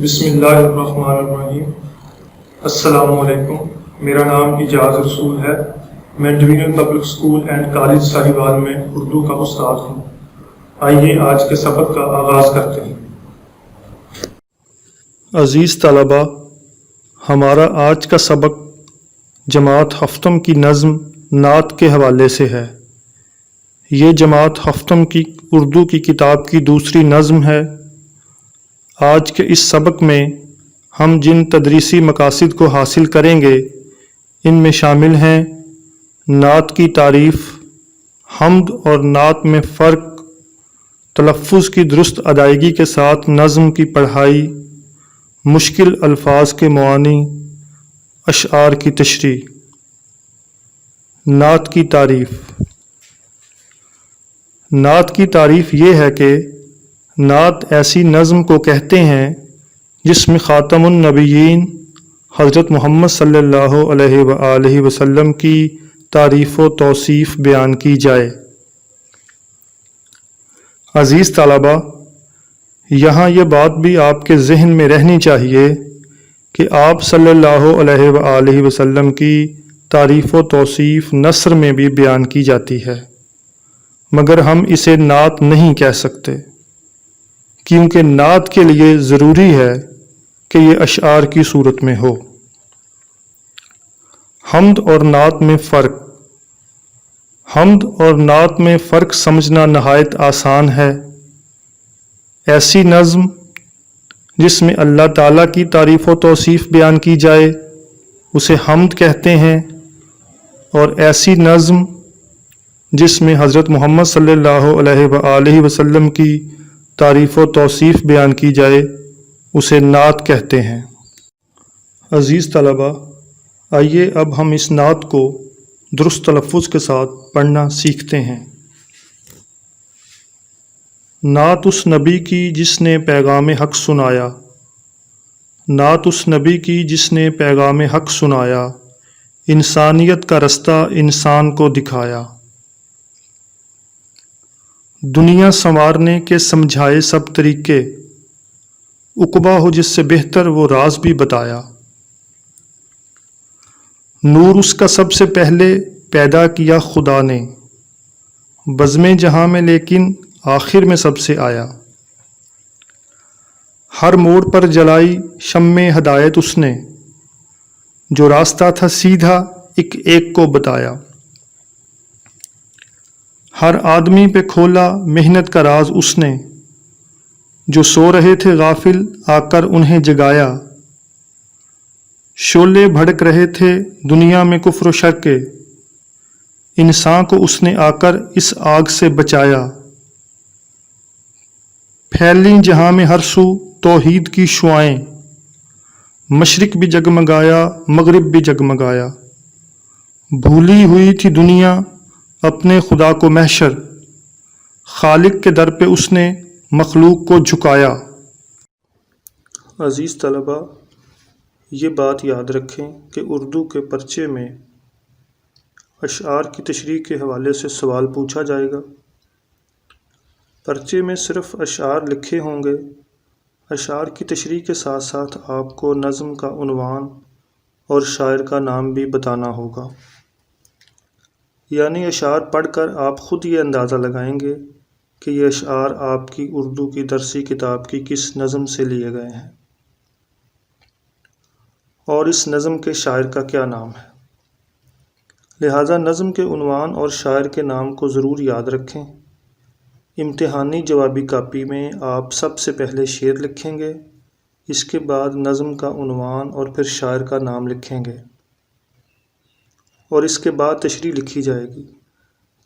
بسم اللہ الرحمن الرحیم۔ السلام علیکم، میرا نام اعجاز رسول ہے۔ میں division public school and college Sahiwal میں اردو کا استاد ہوں۔ آئیے آج کے سبق کا آغاز کرتے ہیں۔ عزیز طلباء، ہمارا آج کا سبق جماعت ہفتم کی نظم نعت کے حوالے سے ہے۔ یہ جماعت ہفتم کی اردو کی کتاب کی دوسری نظم ہے۔ آج کے اس سبق میں ہم جن تدریسی مقاصد کو حاصل کریں گے ان میں شامل ہیں نعت کی تعریف، حمد اور نعت میں فرق، تلفظ کی درست ادائیگی کے ساتھ نظم کی پڑھائی، مشکل الفاظ کے معانی، اشعار کی تشریح۔ نعت کی تعریف۔ نعت کی تعریف یہ ہے کہ نعت ایسی نظم کو کہتے ہیں جس میں خاتم النبیین حضرت محمد صلی اللہ علیہ وآلہ وسلم کی تعریف و توصیف بیان کی جائے۔ عزیز طلباء، یہاں یہ بات بھی آپ کے ذہن میں رہنی چاہیے کہ آپ صلی اللہ علیہ وآلہ وسلم کی تعریف و توصیف نثر میں بھی بیان کی جاتی ہے، مگر ہم اسے نعت نہیں کہہ سکتے، کیونکہ نعت کے لیے ضروری ہے کہ یہ اشعار کی صورت میں ہو۔ حمد اور نعت میں فرق۔ حمد اور نعت میں فرق سمجھنا نہایت آسان ہے۔ ایسی نظم جس میں اللہ تعالیٰ کی تعریف و توصیف بیان کی جائے اسے حمد کہتے ہیں، اور ایسی نظم جس میں حضرت محمد صلی اللہ علیہ وآلہ وسلم کی تعریف و توصیف بیان کی جائے اسے نعت کہتے ہیں۔ عزیز طلباء، آئیے اب ہم اس نعت کو درست تلفظ کے ساتھ پڑھنا سیکھتے ہیں۔ نعت اس نبی کی جس نے پیغام حق سنایا، نعت اس نبی کی جس نے پیغام حق سنایا، انسانیت کا رستہ انسان کو دکھایا۔ دنیا سنوارنے کے سمجھائے سب طریقے، عقبہ ہو جس سے بہتر وہ راز بھی بتایا۔ نور اس کا سب سے پہلے پیدا کیا خدا نے، بزم جہاں میں لیکن آخر میں سب سے آیا۔ ہر موڑ پر جلائی شمع ہدایت اس نے، جو راستہ تھا سیدھا ایک ایک کو بتایا۔ ہر آدمی پہ کھولا محنت کا راز اس نے، جو سو رہے تھے غافل آ کر انہیں جگایا۔ شعلے بھڑک رہے تھے دنیا میں کفر و شر کے، انسان کو اس نے آ کر اس آگ سے بچایا۔ پھیلیں جہاں میں ہر سو توحید کی شعائیں، مشرق بھی جگمگایا مغرب بھی جگمگایا۔ بھولی ہوئی تھی دنیا اپنے خدا کو محشر، خالق کے در پہ اس نے مخلوق کو جھکایا۔ عزیز طلباء، یہ بات یاد رکھیں کہ اردو کے پرچے میں اشعار کی تشریح کے حوالے سے سوال پوچھا جائے گا۔ پرچے میں صرف اشعار لکھے ہوں گے۔ اشعار کی تشریح کے ساتھ ساتھ آپ کو نظم کا عنوان اور شاعر کا نام بھی بتانا ہوگا، یعنی اشعار پڑھ کر آپ خود یہ اندازہ لگائیں گے کہ یہ اشعار آپ کی اردو کی درسی کتاب کی کس نظم سے لیے گئے ہیں اور اس نظم کے شاعر کا کیا نام ہے۔ لہٰذا نظم کے عنوان اور شاعر کے نام کو ضرور یاد رکھیں۔ امتحانی جوابی کاپی میں آپ سب سے پہلے شعر لکھیں گے، اس کے بعد نظم کا عنوان اور پھر شاعر کا نام لکھیں گے، اور اس کے بعد تشریح لکھی جائے گی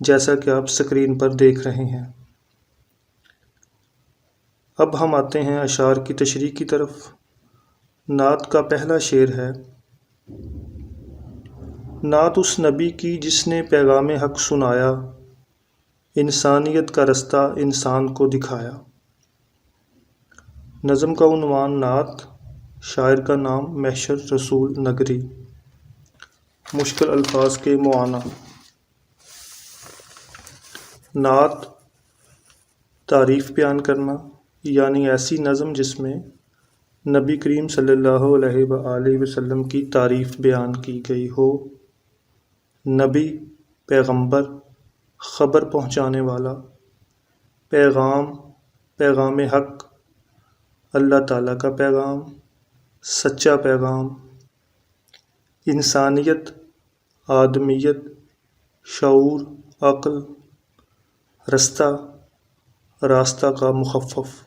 جیسا کہ آپ اسکرین پر دیکھ رہے ہیں۔ اب ہم آتے ہیں اشعار کی تشریح کی طرف۔ نعت کا پہلا شعر ہے: نعت اس نبی کی جس نے پیغام حق سنایا، انسانیت کا رستہ انسان کو دکھایا۔ نظم کا عنوان نعت، شاعر کا نام محشر رسول نگری۔ مشکل الفاظ کے معانہ۔ نعت تعریف بیان کرنا، یعنی ایسی نظم جس میں نبی کریم صلی اللہ علیہ وآلہ وسلم کی تعریف بیان کی گئی ہو۔ نبی، پیغمبر، خبر پہنچانے والا، پیغام حق، اللہ تعالیٰ کا پیغام، سچا پیغام، انسانیت، آدمیت، شعور، عقل، راستہ کا مخفف۔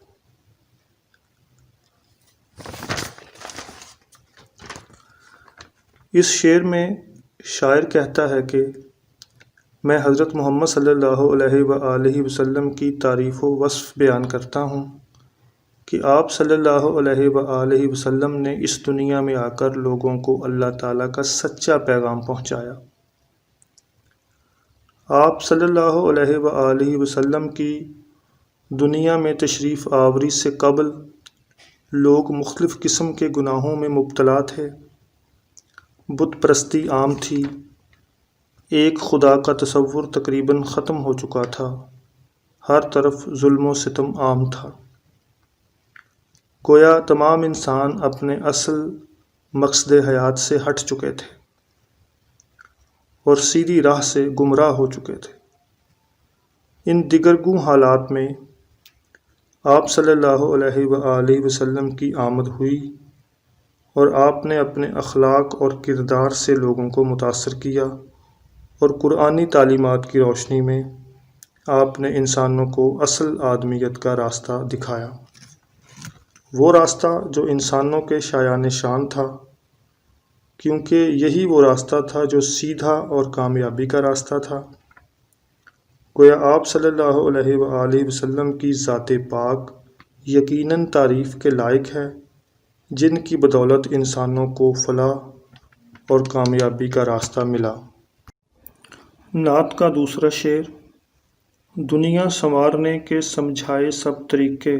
اس شعر میں شاعر کہتا ہے کہ میں حضرت محمد صلی اللہ علیہ وآلہ وسلم کی تعریف و وصف بیان کرتا ہوں کہ آپ صلی اللہ علیہ وآلہ وسلم نے اس دنیا میں آ کر لوگوں کو اللہ تعالیٰ کا سچا پیغام پہنچایا۔ آپ صلی اللہ علیہ وآلہ وسلم کی دنیا میں تشریف آوری سے قبل لوگ مختلف قسم کے گناہوں میں مبتلا تھے۔ بت پرستی عام تھی، ایک خدا کا تصور تقریباً ختم ہو چکا تھا، ہر طرف ظلم و ستم عام تھا۔ گویا تمام انسان اپنے اصل مقصد حیات سے ہٹ چکے تھے اور سیدھی راہ سے گمراہ ہو چکے تھے۔ ان دگرگوں حالات میں آپ صلی اللہ علیہ وآلہ وسلم کی آمد ہوئی اور آپ نے اپنے اخلاق اور کردار سے لوگوں کو متاثر کیا اور قرآنی تعلیمات کی روشنی میں آپ نے انسانوں کو اصل آدمیت کا راستہ دکھایا، وہ راستہ جو انسانوں کے شایان شان تھا، کیونکہ یہی وہ راستہ تھا جو سیدھا اور کامیابی کا راستہ تھا۔ گویا آپ صلی اللہ علیہ وآلہ وسلم کی ذات پاک یقیناً تعریف کے لائق ہے، جن کی بدولت انسانوں کو فلاح اور کامیابی کا راستہ ملا۔ نعت کا دوسرا شعر، دنیا سنوارنے کے سمجھائے سب طریقے،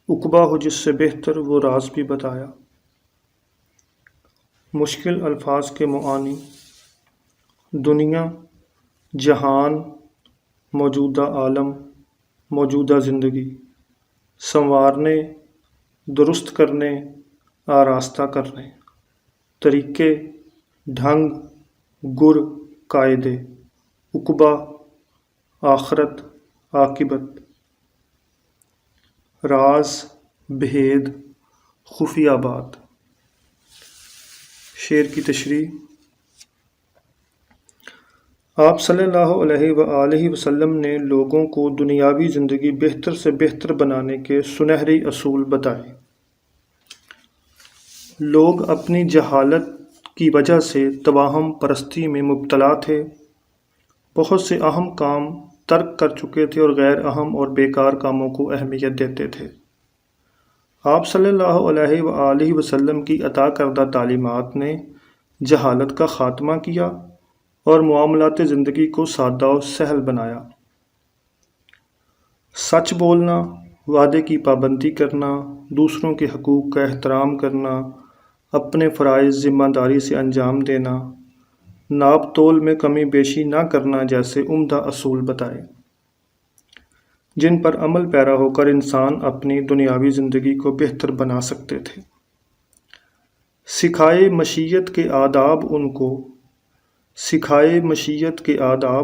عقبہ ہو جس سے بہتر وہ راز بھی بتایا۔ مشکل الفاظ کے معانی، دنیا، جہان، موجودہ عالم، موجودہ زندگی، سنوارنے، درست کرنے، آراستہ کرنے، طریقے، ڈھنگ، گر، قاعدے، عقبہ، آخرت، عاقبت، راز، بھید، خفیہ بات۔ شعر کی تشریح۔ آپ صلی اللہ علیہ وآلہ وسلم نے لوگوں کو دنیاوی زندگی بہتر سے بہتر بنانے کے سنہری اصول بتائے۔ لوگ اپنی جہالت کی وجہ سے توہم پرستی میں مبتلا تھے، بہت سے اہم کام ترک کر چکے تھے اور غیر اہم اور بیکار کاموں کو اہمیت دیتے تھے۔ آپ صلی اللہ علیہ وآلہ وسلم کی عطا کردہ تعلیمات نے جہالت کا خاتمہ کیا اور معاملات زندگی کو سادہ و سہل بنایا۔ سچ بولنا، وعدے کی پابندی کرنا، دوسروں کے حقوق کا احترام کرنا، اپنے فرائض ذمہ داری سے انجام دینا، ناپ تول میں کمی بیشی نہ کرنا جیسے عمدہ اصول بتائے، جن پر عمل پیرا ہو کر انسان اپنی دنیاوی زندگی کو بہتر بنا سکتے تھے۔ سکھائے مشیت کے آداب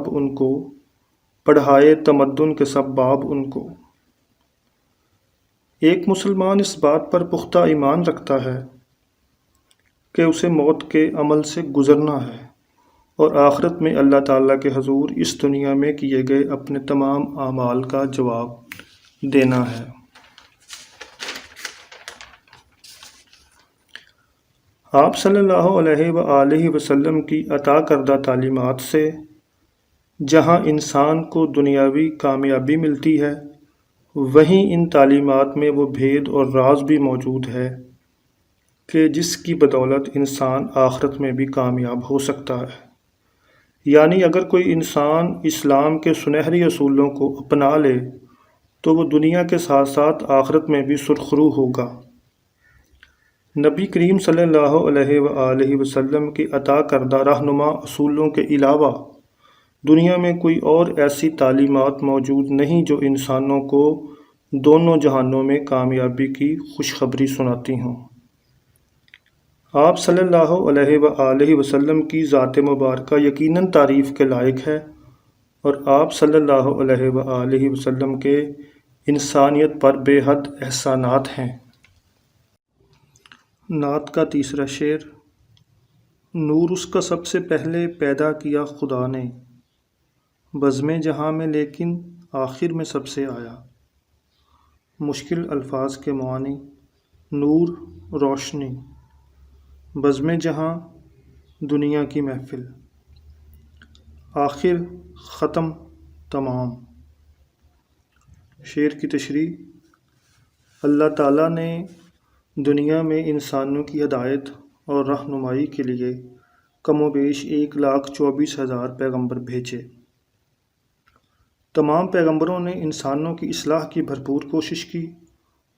ان کو، پڑھائے تمدن کے سباب ان کو۔ ایک مسلمان اس بات پر پختہ ایمان رکھتا ہے کہ اسے موت کے عمل سے گزرنا ہے اور آخرت میں اللہ تعالیٰ کے حضور اس دنیا میں کیے گئے اپنے تمام اعمال کا جواب دینا ہے۔ آپ صلی اللہ علیہ وآلہ وسلم کی عطا کردہ تعلیمات سے جہاں انسان کو دنیاوی کامیابی ملتی ہے، وہیں ان تعلیمات میں وہ بھید اور راز بھی موجود ہے کہ جس کی بدولت انسان آخرت میں بھی کامیاب ہو سکتا ہے۔ یعنی اگر کوئی انسان اسلام کے سنہری اصولوں کو اپنا لے تو وہ دنیا کے ساتھ ساتھ آخرت میں بھی سرخرو ہوگا۔ نبی کریم صلی اللہ علیہ وآلہ وسلم کی عطا کردہ رہنما اصولوں کے علاوہ دنیا میں کوئی اور ایسی تعلیمات موجود نہیں جو انسانوں کو دونوں جہانوں میں کامیابی کی خوشخبری سناتی ہوں۔ آپ صلی اللہ علیہ وآلہ وسلم کی ذات مبارکہ یقیناً تعریف کے لائق ہے، اور آپ صلی اللہ علیہ وآلہ وسلم کے انسانیت پر بے حد احسانات ہیں۔ نعت کا تیسرا شعر۔ نور اس کا سب سے پہلے پیدا کیا خدا نے، بزم جہاں میں لیکن آخر میں سب سے آیا۔ مشکل الفاظ کے معانی۔ نور روشنی، بزم جہاں دنیا کی محفل، آخر ختم تمام۔ شعر کی تشریح۔ اللہ تعالیٰ نے دنیا میں انسانوں کی ہدایت اور رہنمائی کے لیے کم و بیش 1,24,000 پیغمبر بھیجے۔ تمام پیغمبروں نے انسانوں کی اصلاح کی بھرپور کوشش کی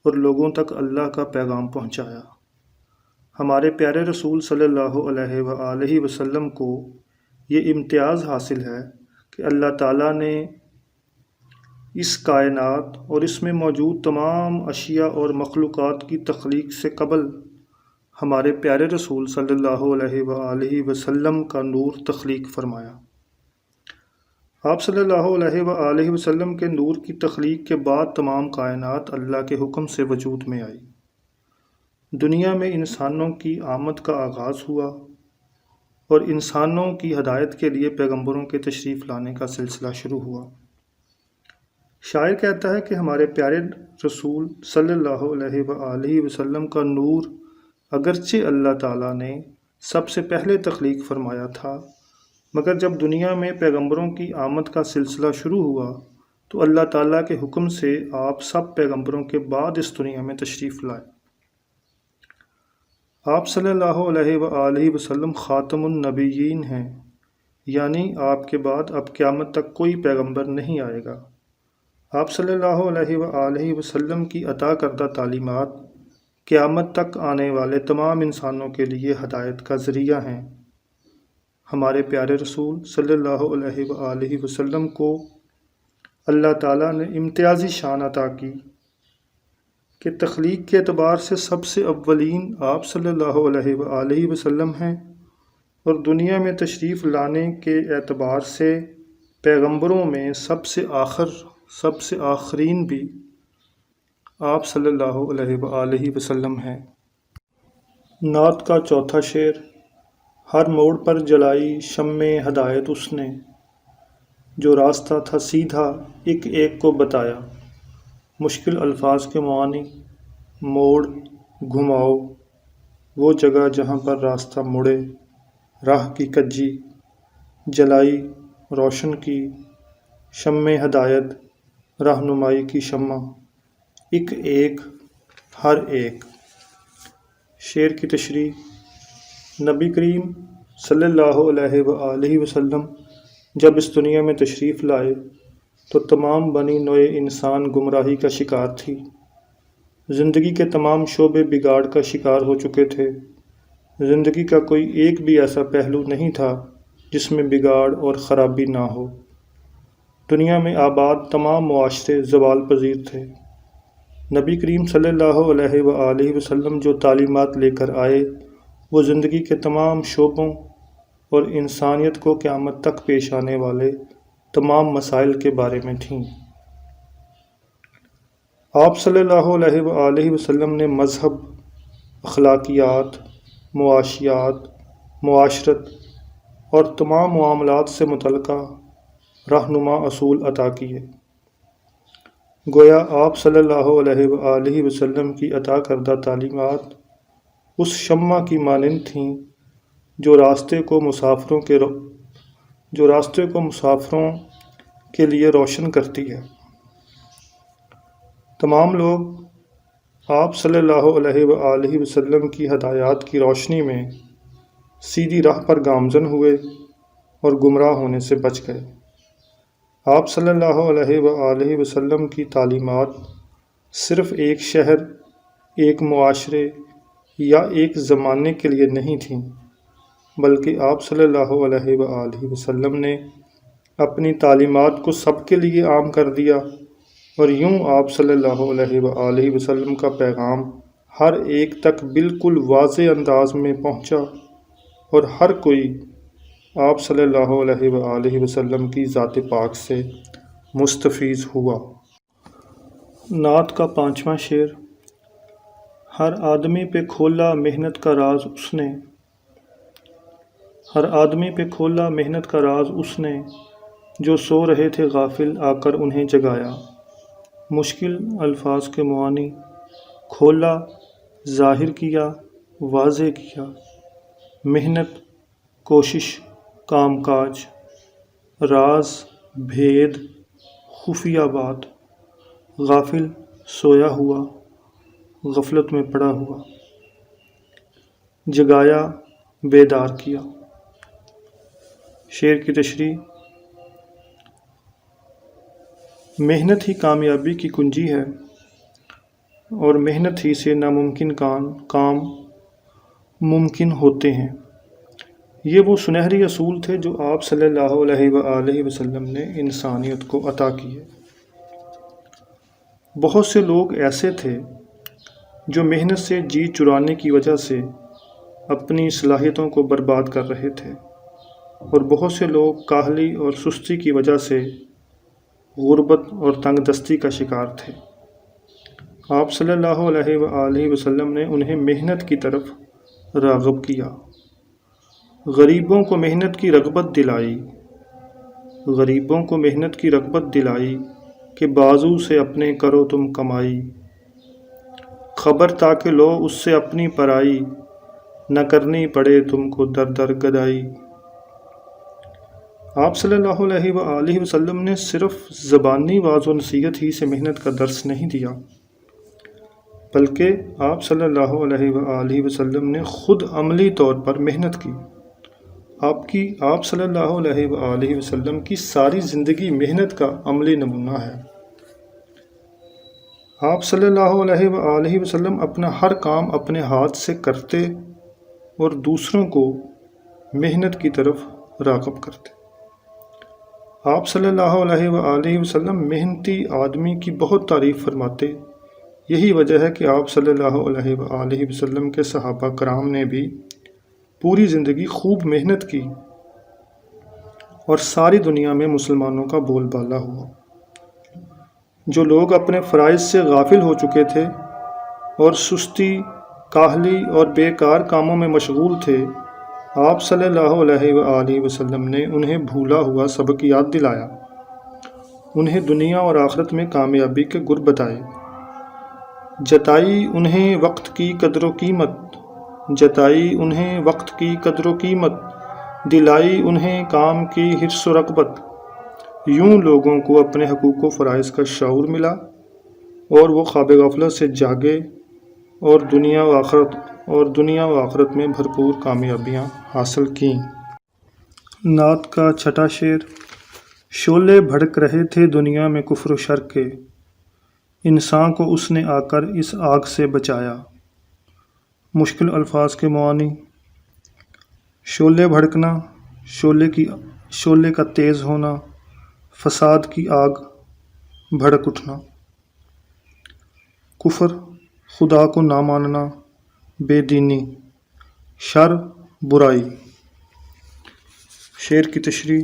اور لوگوں تک اللہ کا پیغام پہنچایا۔ ہمارے پیارے رسول صلی اللہ علیہ وآلہ وسلم کو یہ امتیاز حاصل ہے کہ اللہ تعالیٰ نے اس کائنات اور اس میں موجود تمام اشیاء اور مخلوقات کی تخلیق سے قبل ہمارے پیارے رسول صلی اللہ علیہ وآلہ وسلم کا نور تخلیق فرمایا۔ آپ صلی اللہ علیہ وآلہ وسلم کے نور کی تخلیق کے بعد تمام کائنات اللہ کے حکم سے وجود میں آئی۔ دنیا میں انسانوں کی آمد کا آغاز ہوا اور انسانوں کی ہدایت کے لیے پیغمبروں کے تشریف لانے کا سلسلہ شروع ہوا۔ شاعر کہتا ہے کہ ہمارے پیارے رسول صلی اللہ علیہ وآلہ وسلم کا نور اگرچہ اللہ تعالیٰ نے سب سے پہلے تخلیق فرمایا تھا، مگر جب دنیا میں پیغمبروں کی آمد کا سلسلہ شروع ہوا تو اللہ تعالیٰ کے حکم سے آپ سب پیغمبروں کے بعد اس دنیا میں تشریف لائے۔ آپ صلی اللہ علیہ وآلہ وسلم خاتم النبیین ہیں، یعنی آپ کے بعد اب قیامت تک کوئی پیغمبر نہیں آئے گا۔ آپ صلی اللہ علیہ وآلہ وسلم کی عطا کردہ تعلیمات قیامت تک آنے والے تمام انسانوں کے لیے ہدایت کا ذریعہ ہیں۔ ہمارے پیارے رسول صلی اللہ علیہ وآلہ وسلم کو اللہ تعالیٰ نے امتیازی شان عطا کی کہ تخلیق کے اعتبار سے سب سے اولین آپ صلی اللہ علیہ وآلہ وسلم ہیں، اور دنیا میں تشریف لانے کے اعتبار سے پیغمبروں میں سب سے آخرین بھی آپ صلی اللہ علیہ وآلہ وسلم ہیں۔ نعت کا چوتھا شعر۔ ہر موڑ پر جلائی شمع ہدایت اس نے، جو راستہ تھا سیدھا ایک ایک کو بتایا۔ مشکل الفاظ کے معانی۔ موڑ، گھماؤ، وہ جگہ جہاں پر راستہ مڑے، راہ کی کجی، جلائی، روشن کی، شمع ہدایت، رہنمائی کی شمع، ایک ایک، ہر ایک۔ شعر کی تشریح۔ نبی کریم صلی اللہ علیہ وآلہ وسلم جب اس دنیا میں تشریف لائے تو تمام بنی نوع انسان گمراہی کا شکار تھی۔ زندگی کے تمام شعبے بگاڑ کا شکار ہو چکے تھے۔ زندگی کا کوئی ایک بھی ایسا پہلو نہیں تھا جس میں بگاڑ اور خرابی نہ ہو۔ دنیا میں آباد تمام معاشرے زوال پذیر تھے۔ نبی کریم صلی اللہ علیہ وآلہ وسلم جو تعلیمات لے کر آئے وہ زندگی کے تمام شعبوں اور انسانیت کو قیامت تک پیش آنے والے تمام مسائل کے بارے میں تھیں۔ آپ صلی اللہ علیہ وآلہ وسلم نے مذہب، اخلاقیات، معاشیات، معاشرت اور تمام معاملات سے متعلقہ رہنما اصول عطا کیے۔ گویا آپ صلی اللہ علیہ وآلہ وسلم کی عطا کردہ تعلیمات اس شمع کی مانند تھیں جو راستے کو مسافروں کے لیے روشن کرتی ہے۔ تمام لوگ آپ صلی اللہ علیہ وآلہ وسلم کی ہدایات کی روشنی میں سیدھی راہ پر گامزن ہوئے اور گمراہ ہونے سے بچ گئے۔ آپ صلی اللہ علیہ وآلہ وسلم کی تعلیمات صرف ایک شہر، ایک معاشرے یا ایک زمانے کے لیے نہیں تھیں، بلکہ آپ صلی اللہ علیہ وآلہ وسلم نے اپنی تعلیمات کو سب کے لیے عام کر دیا اور یوں آپ صلی اللہ علیہ وآلہ وسلم کا پیغام ہر ایک تک بالکل واضح انداز میں پہنچا اور ہر کوئی آپ صلی اللہ علیہ وآلہ وسلم کی ذات پاک سے مستفیض ہوا۔ نعت کا 5واں شعر۔ ہر آدمی پہ کھولا محنت کا راز اس نے، ہر آدمی پہ کھولا محنت کا راز اس نے، جو سو رہے تھے غافل آ کر انہیں جگایا۔ مشکل الفاظ کے معانی: کھولا، ظاہر کیا، واضح کیا۔ محنت، کوشش، کام کاج۔ راز، بھید، خفیہ بات۔ غافل، سویا ہوا، غفلت میں پڑا ہوا۔ جگایا، بیدار کیا۔ شعر کی تشریح: محنت ہی کامیابی کی کنجی ہے، اور محنت ہی سے ناممکن کام ممکن ہوتے ہیں۔ یہ وہ سنہری اصول تھے جو آپ صلی اللہ علیہ وآلہ وسلم نے انسانیت کو عطا کیے۔ بہت سے لوگ ایسے تھے جو محنت سے جی چرانے کی وجہ سے اپنی صلاحیتوں کو برباد کر رہے تھے، اور بہت سے لوگ کاہلی اور سستی کی وجہ سے غربت اور تنگ دستی کا شکار تھے۔ آپ صلی اللہ علیہ وآلہ وسلم نے انہیں محنت کی طرف راغب کیا، غریبوں کو محنت کی رغبت دلائی، غریبوں کو محنت کی رغبت دلائی کہ بازو سے اپنے کرو تم کمائی، خبر تاکہ لو اس سے اپنی پرائی، نہ کرنی پڑے تم کو در در گدائی۔ آپ صلی اللہ علیہ وآلہ وسلم نے صرف زبانی واعظ و نصیحت ہی سے محنت کا درس نہیں دیا، بلکہ آپ صلی اللہ علیہ وآلہ وسلم نے خود عملی طور پر محنت کی۔ آپ صلی اللہ علیہ وآلہ وسلم کی ساری زندگی محنت کا عملی نمونہ ہے۔ آپ صلی اللہ علیہ وآلہ وسلم اپنا ہر کام اپنے ہاتھ سے کرتے اور دوسروں کو محنت کی طرف راغب کرتے۔ آپ صلی اللہ علیہ وآلہ وسلم محنتی آدمی کی بہت تعریف فرماتے۔ یہی وجہ ہے کہ آپ صلی اللہ علیہ وآلہ وسلم کے صحابہ کرام نے بھی پوری زندگی خوب محنت کی، اور ساری دنیا میں مسلمانوں کا بول بالا ہوا۔ جو لوگ اپنے فرائض سے غافل ہو چکے تھے اور سستی، کاہلی اور بیکار کاموں میں مشغول تھے، آپ صلی اللہ علیہ وآلہ وسلم نے انہیں بھولا ہوا سبق یاد دلایا، انہیں دنیا اور آخرت میں کامیابی کے گر بتائے، جتائی انہیں وقت کی قدر و قیمت، جتائی انہیں وقت کی قدر و قیمت، دلائی انہیں کام کی حرص و رغبت۔ یوں لوگوں کو اپنے حقوق و فرائض کا شعور ملا، اور وہ خواب غفلت سے جاگے اور دنیا و آخرت میں بھرپور کامیابیاں حاصل کیں۔ نعت کا 6واں شعر۔ شعلے بھڑک رہے تھے دنیا میں کفر و شر کے، انسان کو اس نے آ کر اس آگ سے بچایا۔ مشکل الفاظ کے معانی: شعلے بھڑکنا، شعلے کا تیز ہونا، فساد کی آگ بھڑک اٹھنا۔ کفر، خدا کو نہ ماننا، بے دینی۔ شر، برائی۔ شعر کی تشریح: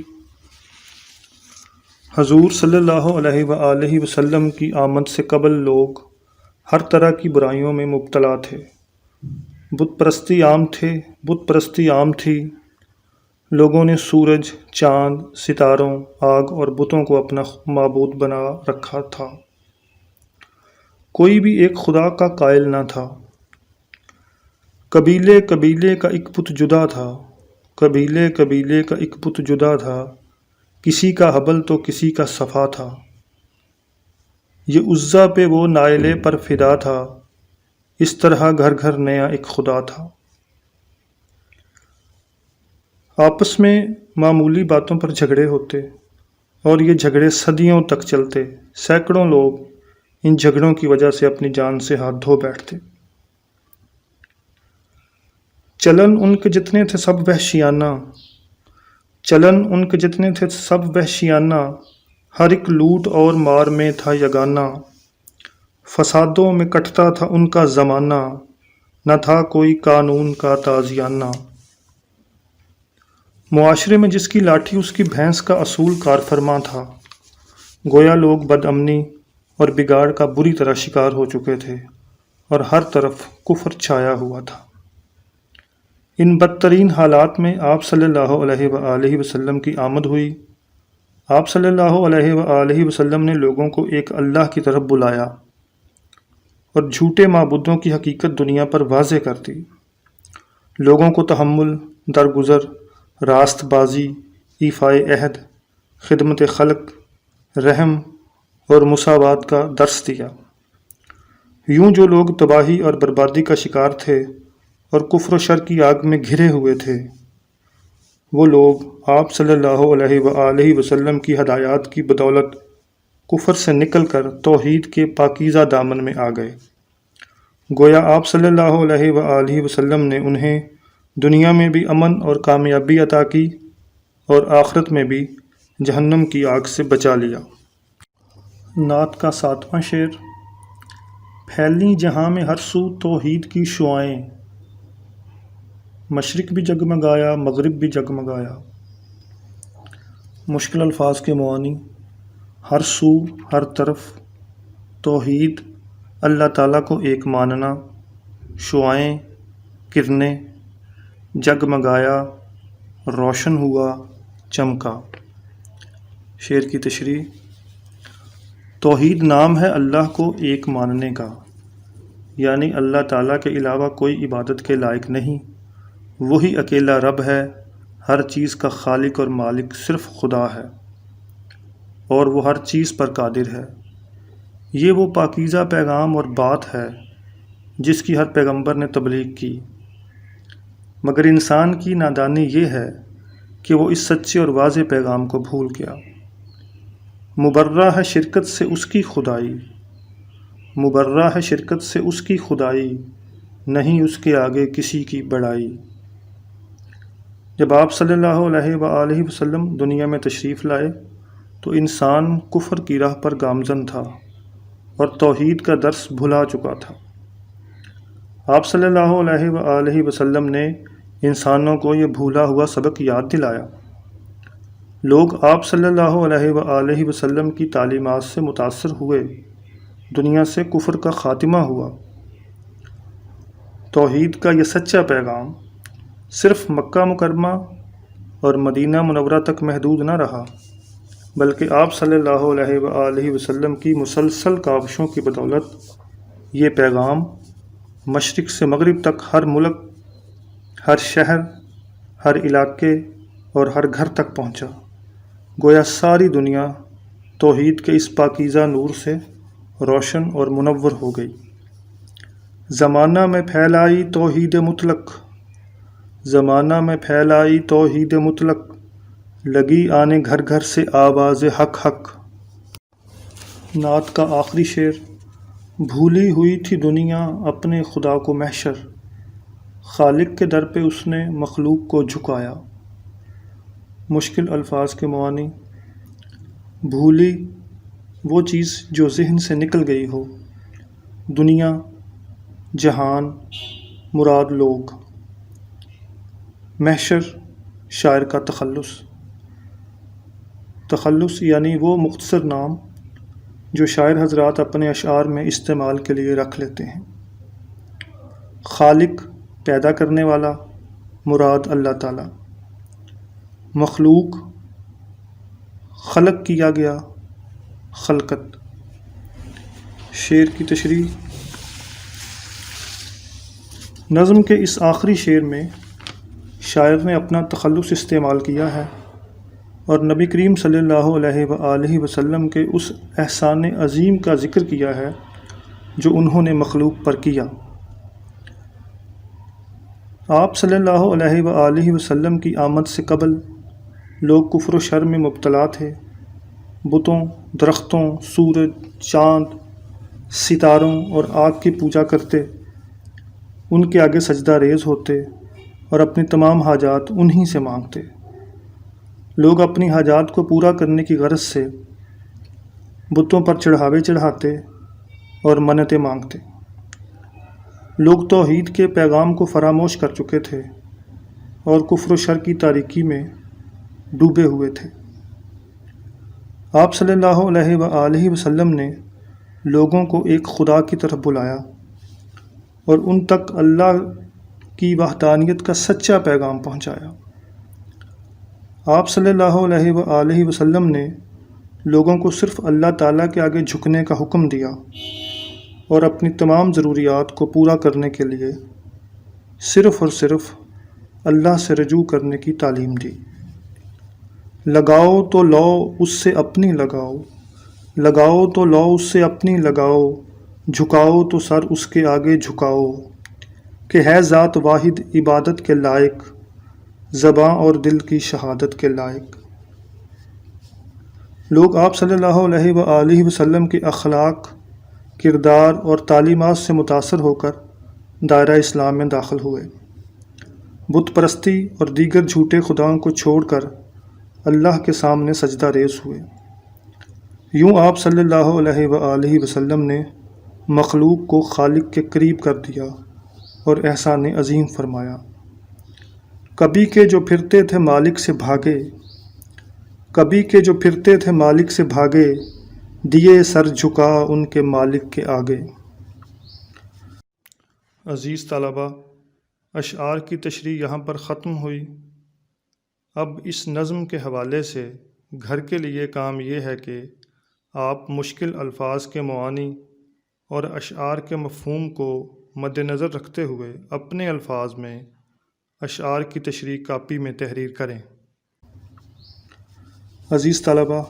حضور صلی اللہ علیہ وآلہ وسلم کی آمد سے قبل لوگ ہر طرح کی برائیوں میں مبتلا تھے۔ بت پرستی عام تھی۔ لوگوں نے سورج، چاند، ستاروں، آگ اور بتوں کو اپنا معبود بنا رکھا تھا۔ کوئی بھی ایک خدا کا قائل نہ تھا۔ قبیلے کا ایک بت جدا تھا، قبیلے کا ایک بت جدا تھا، کسی کا حبل تو کسی کا صفا تھا۔ یہ عزا پہ وہ نائلے پر فدا تھا، اس طرح گھر گھر نیا ایک خدا تھا۔ آپس میں معمولی باتوں پر جھگڑے ہوتے، اور یہ جھگڑے صدیوں تک چلتے۔ سینکڑوں لوگ ان جھگڑوں کی وجہ سے اپنی جان سے ہاتھ دھو بیٹھتے۔ چلن ان کے جتنے تھے سب وحشیانہ، ہر ایک لوٹ اور مار میں تھا یگانہ، فسادوں میں کٹتا تھا ان کا زمانہ، نہ تھا کوئی قانون کا تازیانہ۔ معاشرے میں جس کی لاٹھی اس کی بھینس کا اصول کار فرما تھا، گویا لوگ بد امنی اور بگاڑ کا بری طرح شکار ہو چکے تھے اور ہر طرف کفر چھایا ہوا تھا۔ ان بدترین حالات میں آپ صلی اللہ علیہ وآلہ وسلم کی آمد ہوئی۔ آپ صلی اللہ علیہ وآلہ وسلم نے لوگوں کو ایک اللہ کی طرف بلایا اور جھوٹے معبودوں کی حقیقت دنیا پر واضح کر دی۔ لوگوں کو تحمل، درگزر، راست بازی، ایفائے عہد، خدمت خلق، رحم اور مساوات کا درس دیا۔ یوں جو لوگ تباہی اور بربادی کا شکار تھے اور کفر و شر کی آگ میں گھرے ہوئے تھے، وہ لوگ آپ صلی اللہ علیہ وآلہ وسلم کی ہدایات کی بدولت کفر سے نکل کر توحید کے پاکیزہ دامن میں آ گئے۔ گویا آپ صلی اللہ علیہ وآلہ وسلم نے انہیں دنیا میں بھی امن اور کامیابی عطا کی اور آخرت میں بھی جہنم کی آگ سے بچا لیا۔ نعت کا 7واں شعر۔ پھیلیں جہاں میں ہر سو توحید کی شعائیں، مشرق بھی جگمگایا مغرب بھی جگمگایا۔ مشکل الفاظ کے معانی: ہر سو، ہر طرف، توحید، اللہ تعالیٰ کو ایک ماننا، شعائیں، کرنیں، جگمگایا، روشن ہوا، چمکا۔ شعر کی تشریح: توحید نام ہے اللہ کو ایک ماننے کا، یعنی اللہ تعالیٰ کے علاوہ کوئی عبادت کے لائق نہیں، وہی اکیلا رب ہے، ہر چیز کا خالق اور مالک صرف خدا ہے اور وہ ہر چیز پر قادر ہے۔ یہ وہ پاکیزہ پیغام اور بات ہے جس کی ہر پیغمبر نے تبلیغ کی، مگر انسان کی نادانی یہ ہے کہ وہ اس سچے اور واضح پیغام کو بھول گیا۔ مبرہ ہے شرکت سے اس کی خدائی، مبرہ ہے شرکت سے اس کی خدائی، نہیں اس کے آگے کسی کی بڑائی۔ جب آپ صلی اللہ علیہ وآلہ وسلم دنیا میں تشریف لائے تو انسان کفر کی راہ پر گامزن تھا اور توحید کا درس بھلا چکا تھا۔ آپ صلی اللہ علیہ وآلہ وسلم نے انسانوں کو یہ بھولا ہوا سبق یاد دلایا۔ لوگ آپ صلی اللہ علیہ وآلہ وسلم کی تعلیمات سے متاثر ہوئے، دنیا سے کفر کا خاتمہ ہوا۔ توحید کا یہ سچا پیغام صرف مکہ مکرمہ اور مدینہ منورہ تک محدود نہ رہا، بلکہ آپ صلی اللہ علیہ وآلہ وسلم کی مسلسل کاوشوں کی بدولت یہ پیغام مشرق سے مغرب تک ہر ملک، ہر شہر، ہر علاقے اور ہر گھر تک پہنچا۔ گویا ساری دنیا توحید کے اس پاکیزہ نور سے روشن اور منور ہو گئی۔ زمانہ میں پھیلائی توحید مطلق، زمانہ میں پھیلائی توحید مطلق، لگی آنے گھر گھر سے آواز حق حق۔ نعت کا آخری شعر۔ بھولی ہوئی تھی دنیا اپنے خدا کو محشر، خالق کے در پہ اس نے مخلوق کو جھکایا۔ مشکل الفاظ کے معانی: بھولی وہ چیز جو ذہن سے نکل گئی ہو، دنیا، جہان، مراد لوگ۔ محشر شاعر کا تخلص۔ تخلص یعنی وہ مختصر نام جو شاعر حضرات اپنے اشعار میں استعمال کے لیے رکھ لیتے ہیں۔ خالق پیدا کرنے والا، مراد اللہ تعالیٰ۔ مخلوق خلق کیا گیا، خلقت۔ شعر کی تشریح: نظم کے اس آخری شعر میں شاعر نے اپنا تخلص استعمال کیا ہے اور نبی کریم صلی اللہ علیہ وآلہ وسلم کے اس احسان عظیم کا ذکر کیا ہے جو انہوں نے مخلوق پر کیا۔ آپ صلی اللہ علیہ وآلہ وسلم کی آمد سے قبل لوگ کفر و شر میں مبتلا تھے۔ بتوں، درختوں، سورج، چاند، ستاروں اور آگ کی پوجا کرتے، ان کے آگے سجدہ ریز ہوتے اور اپنی تمام حاجات انہی سے مانگتے۔ لوگ اپنی حاجات کو پورا کرنے کی غرض سے بتوں پر چڑھاوے چڑھاتے اور منتیں مانگتے۔ لوگ توحید کے پیغام کو فراموش کر چکے تھے اور کفر و شر کی تاریکی میں ڈوبے ہوئے تھے۔ آپ صلی اللہ علیہ وآلہ وسلم نے لوگوں کو ایک خدا کی طرف بلایا اور ان تک اللہ کی وحدانیت کا سچا پیغام پہنچایا۔ آپ صلی اللہ علیہ وآلہ وسلم نے لوگوں کو صرف اللہ تعالیٰ کے آگے جھکنے کا حکم دیا اور اپنی تمام ضروریات کو پورا کرنے کے لیے صرف اور صرف اللہ سے رجوع کرنے کی تعلیم دی۔ لگاؤ تو لو اس سے اپنی لگاؤ، لگاؤ تو لو اس سے اپنی لگاؤ، جھکاؤ تو سر اس کے آگے جھکاؤ، کہ ہے ذات واحد عبادت کے لائق، زباں اور دل کی شہادت کے لائق۔ لوگ آپ صلی اللہ علیہ وآلہ وسلم کے اخلاق، کردار اور تعلیمات سے متاثر ہو کر دائرہ اسلام میں داخل ہوئے۔ بت پرستی اور دیگر جھوٹے خداؤں کو چھوڑ کر اللہ کے سامنے سجدہ ریز ہوئے۔ یوں آپ صلی اللہ علیہ وآلہ وسلم نے مخلوق کو خالق کے قریب کر دیا اور احسان عظیم فرمایا۔ کبھی کے جو پھرتے تھے مالک سے بھاگے، کبھی کے جو پھرتے تھے مالک سے بھاگے، دیے سر جھکا ان کے مالک کے آگے۔ عزیز طلباء، اشعار کی تشریح یہاں پر ختم ہوئی۔ اب اس نظم کے حوالے سے گھر کے لیے کام یہ ہے کہ آپ مشکل الفاظ کے معانی اور اشعار کے مفہوم کو مد نظر رکھتے ہوئے اپنے الفاظ میں اشعار کی تشریح کاپی میں تحریر کریں۔ عزیز طلباء،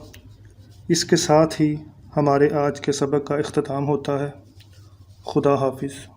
اس کے ساتھ ہی ہمارے آج کے سبق کا اختتام ہوتا ہے۔ خدا حافظ۔